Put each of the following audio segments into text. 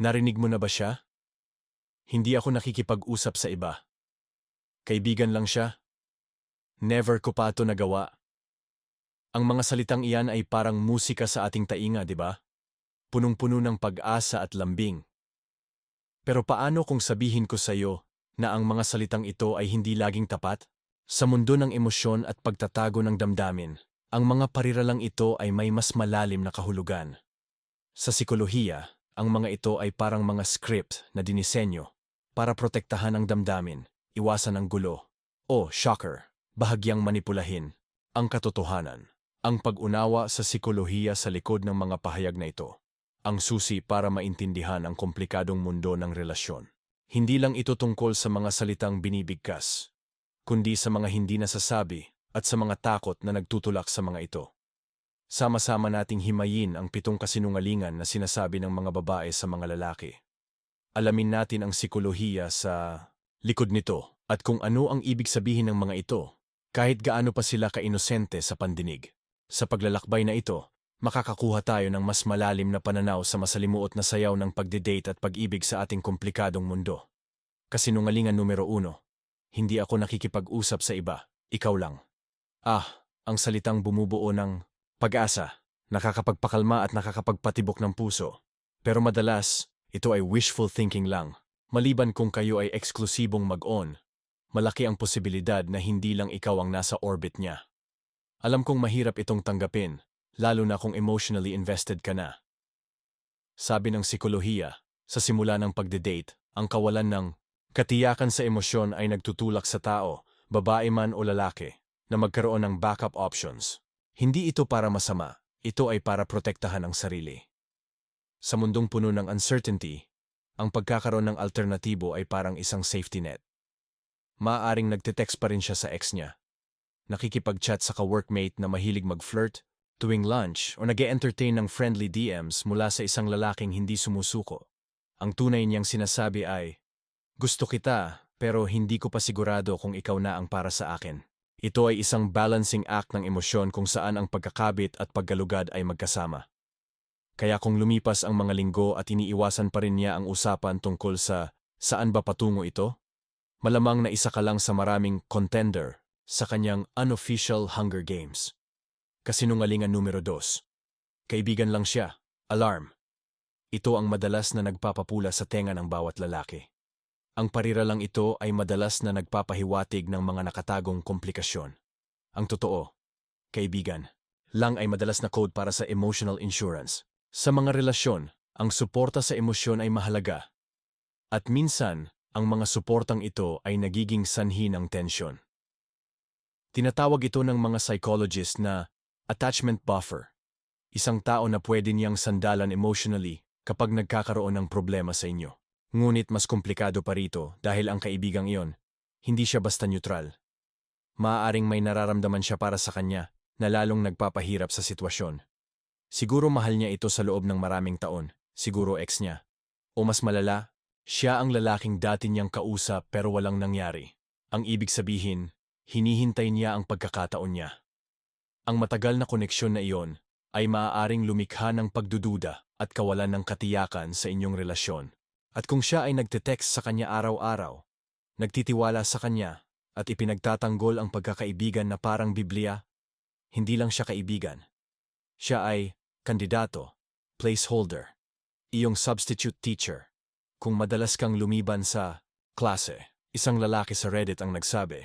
Narinig mo na ba siya? Hindi ako nakikipag-usap sa iba. Kaibigan lang siya. Never ko pa ito nagawa. Ang mga salitang iyan ay parang musika sa ating tainga, di ba? Punong-puno ng pag-asa at lambing. Pero paano kung sabihin ko sa iyo na ang mga salitang ito ay hindi laging tapat? Sa mundo ng emosyon at pagtatago ng damdamin, ang mga pariralang ito ay may mas malalim na kahulugan. Sa sikolohiya, ang mga ito ay parang mga script na dinisenyo para protektahan ang damdamin, iwasan ang gulo, o shocker, bahagyang manipulahin ang katotohanan. Ang pag-unawa sa sikolohiya sa likod ng mga pahayag na ito, ang susi para maintindihan ang komplikadong mundo ng relasyon. Hindi lang ito tungkol sa mga salitang binibigkas, kundi sa mga hindi nasasabi at sa mga takot na nagtutulak sa mga ito. Sama-sama nating himayin ang 7 kasinungalingan na sinasabi ng mga babae sa mga lalaki. Alamin natin ang sikolohiya sa likod nito at kung ano ang ibig sabihin ng mga ito, kahit gaano pa sila kainosente sa pandinig. Sa paglalakbay na ito, makakakuha tayo ng mas malalim na pananaw sa masalimuot na sayaw ng pagdidate at pag-ibig sa ating komplikadong mundo. Kasinungalingan numero 1. Hindi ako nakikipag-usap sa iba, ikaw lang. Ang salitang bumubuo ng pag-asa, nakakapagpakalma at nakakapagpatibok ng puso. Pero madalas, ito ay wishful thinking lang. Maliban kung kayo ay eksklusibong mag-on, malaki ang posibilidad na hindi lang ikaw ang nasa orbit niya. Alam kong mahirap itong tanggapin, lalo na kung emotionally invested ka na. Sabi ng sikolohiya, sa simula ng pagdedate, ang kawalan ng katiyakan sa emosyon ay nagtutulak sa tao, babae man o lalaki, na magkaroon ng backup options. Hindi ito para masama, ito ay para protektahan ang sarili. Sa mundong puno ng uncertainty, ang pagkakaroon ng alternatibo ay parang isang safety net. Maaaring nagte-text pa rin siya sa ex niya. Nakikipag-chat sa ka-workmate na mahilig mag-flirt tuwing lunch o nag-e-entertain ng friendly DMs mula sa isang lalaking hindi sumusuko. Ang tunay niyang sinasabi ay, gusto kita pero hindi ko pa sigurado kung ikaw na ang para sa akin. Ito ay isang balancing act ng emosyon kung saan ang pagkakabit at paggalugad ay magkasama. Kaya kung lumipas ang mga linggo at iniiwasan pa rin niya ang usapan tungkol sa saan ba patungo ito, malamang na isa ka lang sa maraming contender sa kanyang unofficial Hunger Games. Kasinungalingan numero 2. Kaibigan lang siya. Alarm. Ito ang madalas na nagpapapula sa tenga ng bawat lalaki. Ang pariralang ito ay madalas na nagpapahiwatig ng mga nakatagong komplikasyon. Ang totoo, kaibigan, lang ay madalas na code para sa emotional insurance. Sa mga relasyon, ang suporta sa emosyon ay mahalaga. At minsan, ang mga suportang ito ay nagiging sanhi ng tensyon. Tinatawag ito ng mga psychologist na attachment buffer. Isang tao na pwede niyang sandalan emotionally kapag nagkakaroon ng problema sa inyo. Ngunit mas komplikado pa rito dahil ang kaibigang iyon, hindi siya basta neutral. Maaaring may nararamdaman siya para sa kanya na lalong nagpapahirap sa sitwasyon. Siguro mahal niya ito sa loob ng maraming taon, siguro ex niya. O mas malala, siya ang lalaking dati niyang kausap pero walang nangyari. Ang ibig sabihin, hinihintay niya ang pagkakataon niya. Ang matagal na koneksyon na iyon ay maaaring lumikha ng pagdududa at kawalan ng katiyakan sa inyong relasyon. At kung siya ay nagte-text sa kanya araw-araw, nagtitiwala sa kanya at ipinagtatanggol ang pagkakaibigan na parang Biblia, hindi lang siya kaibigan. Siya ay kandidato, placeholder, iyong substitute teacher. Kung madalas kang lumiban sa klase, isang lalaki sa Reddit ang nagsabi,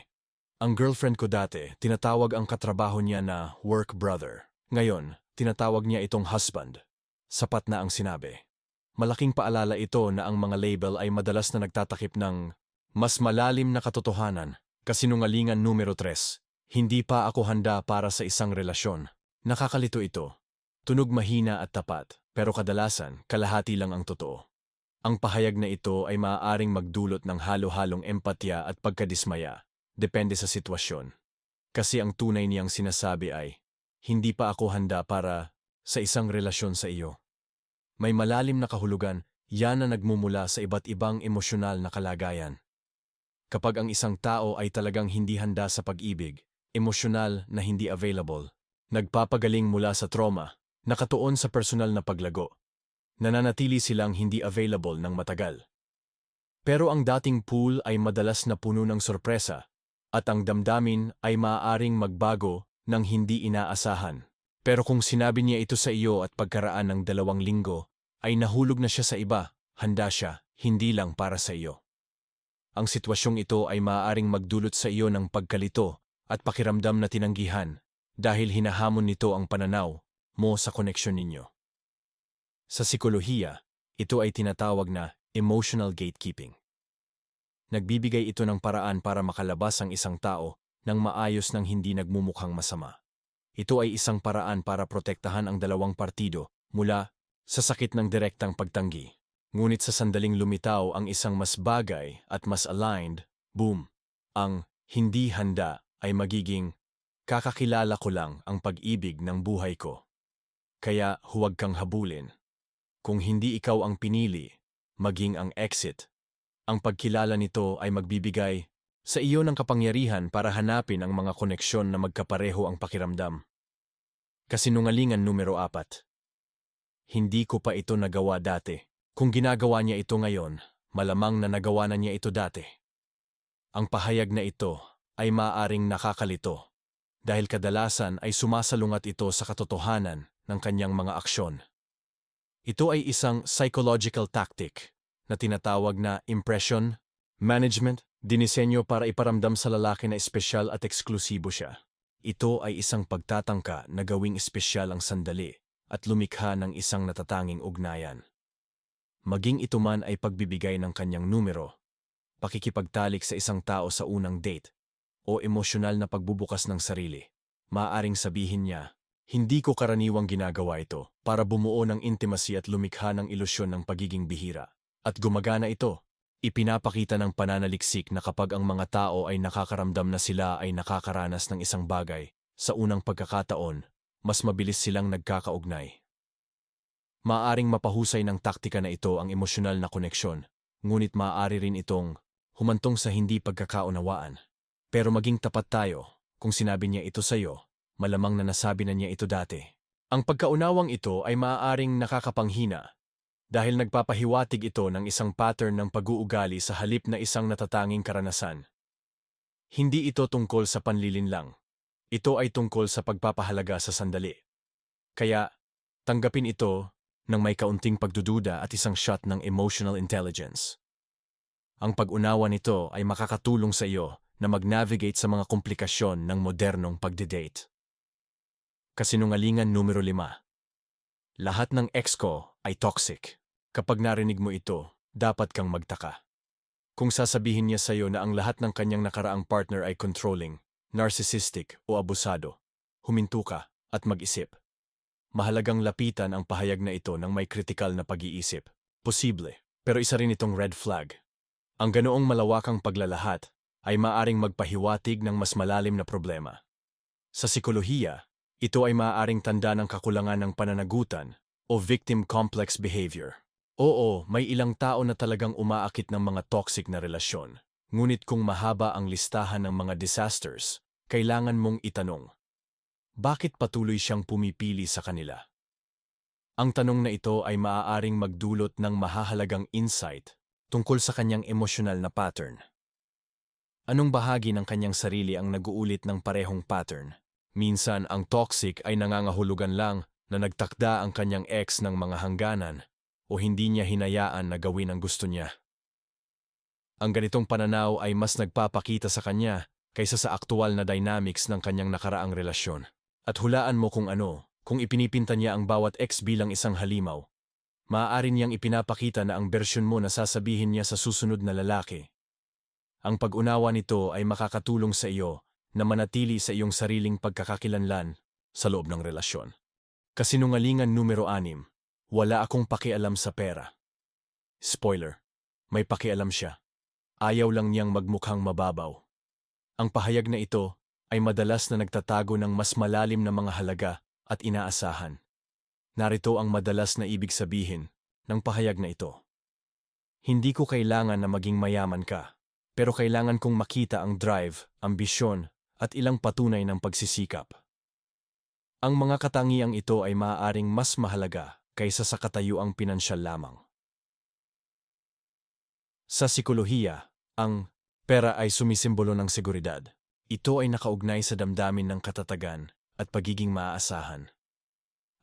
ang girlfriend ko dati, tinatawag ang katrabaho niya na work brother. Ngayon, tinatawag niya itong husband. Sapat na ang sinabi. Malaking paalala ito na ang mga label ay madalas na nagtatakip ng mas malalim na katotohanan. Kasinungalingan numero 3. Hindi pa ako handa para sa isang relasyon. Nakakalito ito. Tunog mahina at tapat, pero kadalasan, kalahati lang ang totoo. Ang pahayag na ito ay maaaring magdulot ng halo-halong empatya at pagkadismaya, depende sa sitwasyon. Kasi ang tunay niyang sinasabi ay, hindi pa ako handa para sa isang relasyon sa iyo. May malalim na kahulugan, yan na nagmumula sa iba't ibang emosyonal na kalagayan. Kapag ang isang tao ay talagang hindi handa sa pag-ibig, emosyonal na hindi available, nagpapagaling mula sa trauma, nakatuon sa personal na paglago. nananatili silang hindi available ng matagal. Pero ang dating pool ay madalas na puno ng sorpresa at ang damdamin ay maaaring magbago ng hindi inaasahan. Pero kung sinabi niya ito sa iyo at pagkaraan ng 2 linggo, ay nahulog na siya sa iba, handa siya, hindi lang para sa iyo. Ang sitwasyong ito ay maaaring magdulot sa iyo ng pagkalito at pakiramdam na tinanggihan dahil hinahamon nito ang pananaw mo sa koneksyon ninyo. Sa psikolohiya, ito ay tinatawag na emotional gatekeeping. Nagbibigay ito ng paraan para makalabas ang isang tao ng maayos ng hindi nagmumukhang masama. Ito ay isang paraan para protektahan ang dalawang partido mula sa sakit ng direktang pagtanggi. Ngunit sa sandaling lumitaw ang isang mas bagay at mas aligned, boom, ang hindi handa ay magiging kakakilala ko lang ang pag-ibig ng buhay ko. Kaya huwag kang habulin. Kung hindi ikaw ang pinili, maging ang exit. Ang pagkilala nito ay magbibigay sa iyo ng kapangyarihan para hanapin ang mga koneksyon na magkapareho ang pakiramdam. Kasinungalingan numero 4. Hindi ko pa ito nagawa dati. Kung ginagawa niya ito ngayon, malamang na nagawa na niya ito dati. Ang pahayag na ito ay maaaring nakakalito dahil kadalasan ay sumasalungat ito sa katotohanan ng kanyang mga aksyon. Ito ay isang psychological tactic na tinatawag na impression management, dinisenyo para iparamdam sa lalaki na espesyal at eksklusibo siya. Ito ay isang pagtatangka na gawing espesyal ang sandali at lumikha ng isang natatanging ugnayan. Maging ito man ay pagbibigay ng kanyang numero, pakikipagtalik sa isang tao sa unang date, o emosyonal na pagbubukas ng sarili. Maaaring sabihin niya, hindi ko karaniwang ginagawa ito para bumuo ng intimacy at lumikha ng ilusyon ng pagiging bihira. At gumagana ito. Ipinapakita ng pananaliksik na kapag ang mga tao ay nakakaramdam na sila ay nakakaranas ng isang bagay, sa unang pagkakataon, mas mabilis silang nagkakaugnay. Maaaring mapahusay ng taktika na ito ang emosyonal na koneksyon, ngunit maaari rin itong humantong sa hindi pagkakaunawaan. Pero maging tapat tayo, kung sinabi niya ito sa iyo, malamang na nasabi na niya ito dati. Ang pagkaunawang ito ay maaaring nakakapanghina dahil nagpapahiwatig ito ng isang pattern ng pag-uugali sa halip na isang natatanging karanasan. Hindi ito tungkol sa panlilinlang. Ito ay tungkol sa pagpapahalaga sa sandali. Kaya, tanggapin ito ng may kaunting pagdududa at isang shot ng emotional intelligence. Ang pag-unawa nito ay makakatulong sa iyo na mag-navigate sa mga komplikasyon ng modernong pagdidate. Kasinungalingan numero 5. Lahat ng ex ko ay toxic. Kapag narinig mo ito, dapat kang magtaka. Kung sasabihin niya sa iyo na ang lahat ng kanyang nakaraang partner ay controlling, narcissistic o abusado, huminto ka at mag-isip. Mahalagang lapitan ang pahayag na ito ng may kritikal na pag-iisip. Posible, pero isa rin itong red flag. Ang ganoong malawakang paglalahat ay maaring magpahiwatig ng mas malalim na problema. Sa psikolohiya, ito ay maaaring tanda ng kakulangan ng pananagutan o victim complex behavior. Oo, may ilang tao na talagang umaakit ng mga toxic na relasyon. Ngunit kung mahaba ang listahan ng mga disasters, kailangan mong itanong, bakit patuloy siyang pumipili sa kanila? Ang tanong na ito ay maaaring magdulot ng mahahalagang insight tungkol sa kanyang emosyonal na pattern. Anong bahagi ng kanyang sarili ang nag-uulit ng parehong pattern? Minsan ang toxic ay nangangahulugan lang na nagtakda ang kanyang ex ng mga hangganan o hindi niya hinayaan na gawin ang gusto niya. Ang ganitong pananaw ay mas nagpapakita sa kanya kaysa sa aktual na dynamics ng kanyang nakaraang relasyon. At hulaan mo kung ano, kung ipinipinta niya ang bawat ex bilang isang halimaw. Maaari niyang ipinapakita na ang bersyon mo na sasabihin niya sa susunod na lalaki. Ang pag-unawa nito ay makakatulong sa iyo na manatili sa iyong sariling pagkakakilanlan sa loob ng relasyon. Kasinungalingan numero 6. Wala akong pakialam sa pera. Spoiler, may pakialam siya. Ayaw lang niyang magmukhang mababaw. Ang pahayag na ito ay madalas na nagtatago ng mas malalim na mga halaga at inaasahan. Narito ang madalas na ibig sabihin ng pahayag na ito. Hindi ko kailangan na maging mayaman ka, pero kailangan kong makita ang drive, ambisyon, at ilang patunay ng pagsisikap. Ang mga katangiang ito ay maaaring mas mahalaga kaysa sa katayuang pinansyal lamang. Sa sikolohiya, ang pera ay sumisimbolo ng seguridad. Ito ay nakaugnay sa damdamin ng katatagan at pagiging maaasahan.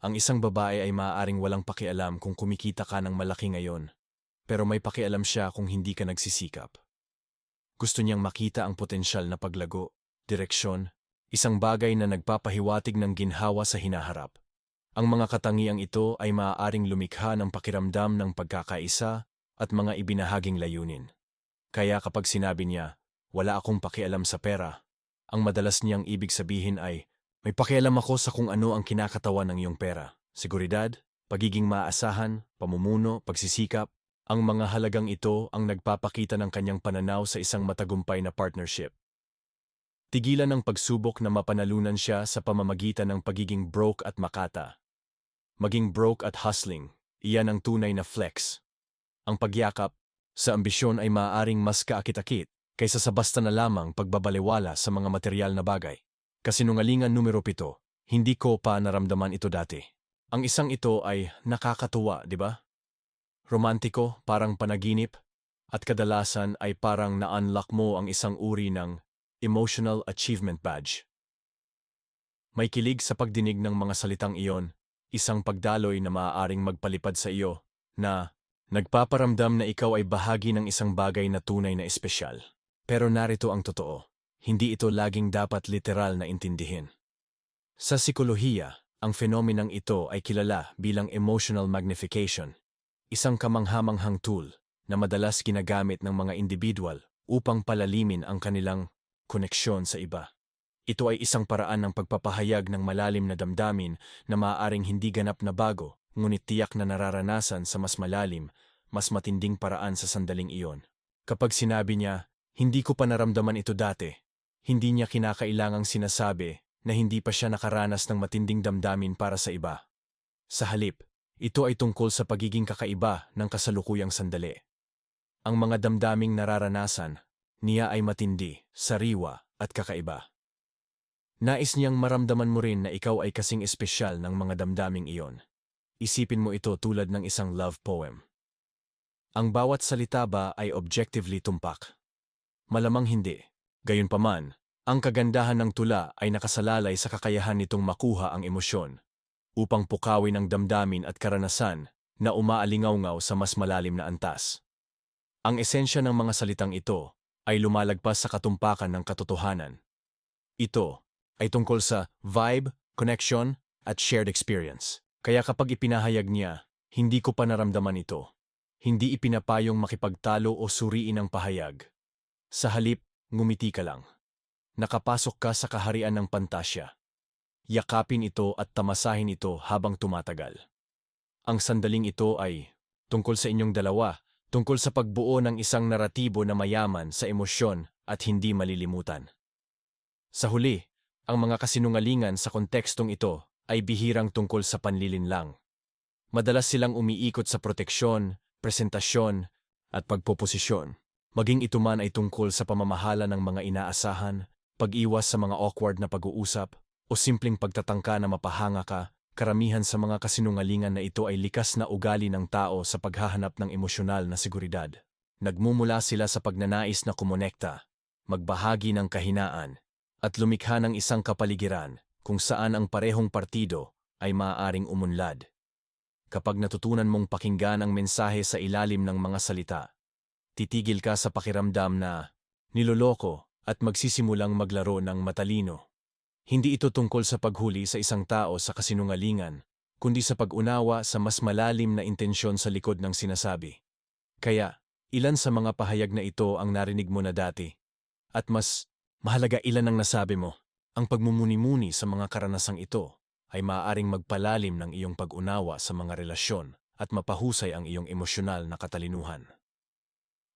Ang isang babae ay maaaring walang pakialam kung kumikita ka ng malaki ngayon, pero may pakialam siya kung hindi ka nagsisikap. Gusto niyang makita ang potensyal na paglago, direksyon, isang bagay na nagpapahiwatig ng ginhawa sa hinaharap. Ang mga katangiang ito ay maaaring lumikha ng pakiramdam ng pagkakaisa at mga ibinahaging layunin. Kaya kapag sinabi niya, wala akong pakialam sa pera, ang madalas niyang ibig sabihin ay, may pakialam ako sa kung ano ang kinakatawan ng iyong pera. Seguridad, pagiging maaasahan, pamumuno, pagsisikap, ang mga halagang ito ang nagpapakita ng kanyang pananaw sa isang matagumpay na partnership. Tigilan ng pagsubok na mapanalunan siya sa pamamagitan ng pagiging broke at makata. Maging broke at hustling, iyan ang tunay na flex. Ang pagyakap sa ambisyon ay maaaring mas kaakit-akit kaysa sa basta na lamang pagbabaliwala sa mga materyal na bagay. Kasinungalingan numero 7, hindi ko pa naramdaman ito dati. Ang isang ito ay nakakatuwa, di ba? Romantiko, parang panaginip, at kadalasan ay parang na-unlock mo ang isang uri ng emotional achievement badge. May kilig sa pagdinig ng mga salitang iyon, isang pagdaloy na maaaring magpalipad sa iyo, na nagpaparamdam na ikaw ay bahagi ng isang bagay na tunay na espesyal. Pero narito ang totoo, hindi ito laging dapat literal na intindihin. Sa sikolohiya, ang fenomenang ito ay kilala bilang emotional magnification, isang kamanghamanghang tool na madalas ginagamit ng mga individual upang palalimin ang kanilang koneksyon sa iba. Ito ay isang paraan ng pagpapahayag ng malalim na damdamin na maaaring hindi ganap na bago, ngunit tiyak na nararanasan sa mas malalim, mas matinding paraan sa sandaling iyon. Kapag sinabi niya, hindi ko pa naramdaman ito dati, hindi niya kinakailangang sinasabi na hindi pa siya nakaranas ng matinding damdamin para sa iba. Sa halip, ito ay tungkol sa pagiging kakaiba ng kasalukuyang sandali. Ang mga damdaming nararanasan niya ay matindi, sariwa at kakaiba. Nais niyang maramdaman mo rin na ikaw ay kasing espesyal ng mga damdaming iyon. Isipin mo ito tulad ng isang love poem. Ang bawat salita ba ay objectively tumpak? Malamang hindi. Gayunpaman, ang kagandahan ng tula ay nakasalalay sa kakayahan nitong makuha ang emosyon, upang pukawin ang damdamin at karanasan na umaalingaw-ngaw sa mas malalim na antas. Ang esensya ng mga salitang ito ay lumalagpas sa katumpakan ng katotohanan. Ito ay tungkol sa vibe, connection, at shared experience. Kaya kapag ipinahayag niya, hindi ko pa naramdaman ito, hindi ipinapayong makipagtalo o suriin ang pahayag. Sa halip, ngumiti ka lang. Nakapasok ka sa kaharian ng pantasya. Yakapin ito at tamasahin ito habang tumatagal. Ang sandaling ito ay tungkol sa inyong dalawa, tungkol sa pagbuo ng isang naratibo na mayaman sa emosyon at hindi malilimutan. Sa huli, ang mga kasinungalingan sa kontekstong ito ay bihirang tungkol sa panlilinlang. Madalas silang umiikot sa proteksyon, presentasyon, at pagpoposisyon. Maging ito man ay tungkol sa pamamahala ng mga inaasahan, pag-iwas sa mga awkward na pag-uusap, o simpleng pagtatangka na mapahanga ka, karamihan sa mga kasinungalingan na ito ay likas na ugali ng tao sa paghahanap ng emosyonal na seguridad. Nagmumula sila sa pagnanais na kumonekta, magbahagi ng kahinaan, at lumikha ng isang kapaligiran kung saan ang parehong partido ay maaaring umunlad. Kapag natutunan mong pakinggan ang mensahe sa ilalim ng mga salita, titigil ka sa pakiramdam na niloloko at magsisimulang maglaro ng matalino. Hindi ito tungkol sa paghuli sa isang tao sa kasinungalingan, kundi sa pag-unawa sa mas malalim na intensyon sa likod ng sinasabi. Kaya, ilan sa mga pahayag na ito ang narinig mo na dati? At mas mahalaga, ilan ang nasabi mo? Ang pagmumuni-muni sa mga karanasang ito ay maaaring magpalalim ng iyong pag-unawa sa mga relasyon at mapahusay ang iyong emosyonal na katalinuhan.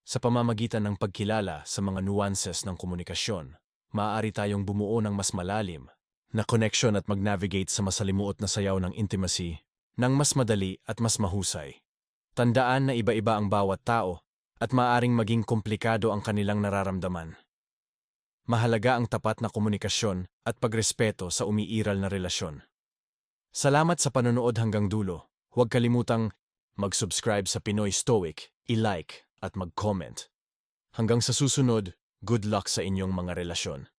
Sa pamamagitan ng pagkilala sa mga nuances ng komunikasyon, maaari tayong bumuo ng mas malalim na connection at mag-navigate sa masalimuot na sayaw ng intimacy ng mas madali at mas mahusay. Tandaan na iba-iba ang bawat tao at maaaring maging komplikado ang kanilang nararamdaman. Mahalaga ang tapat na komunikasyon at pagrespeto sa umiiral na relasyon. Salamat sa panonood hanggang dulo. Huwag kalimutang mag-subscribe sa Pinoy Stoic, i-like at mag-comment. Hanggang sa susunod, good luck sa inyong mga relasyon.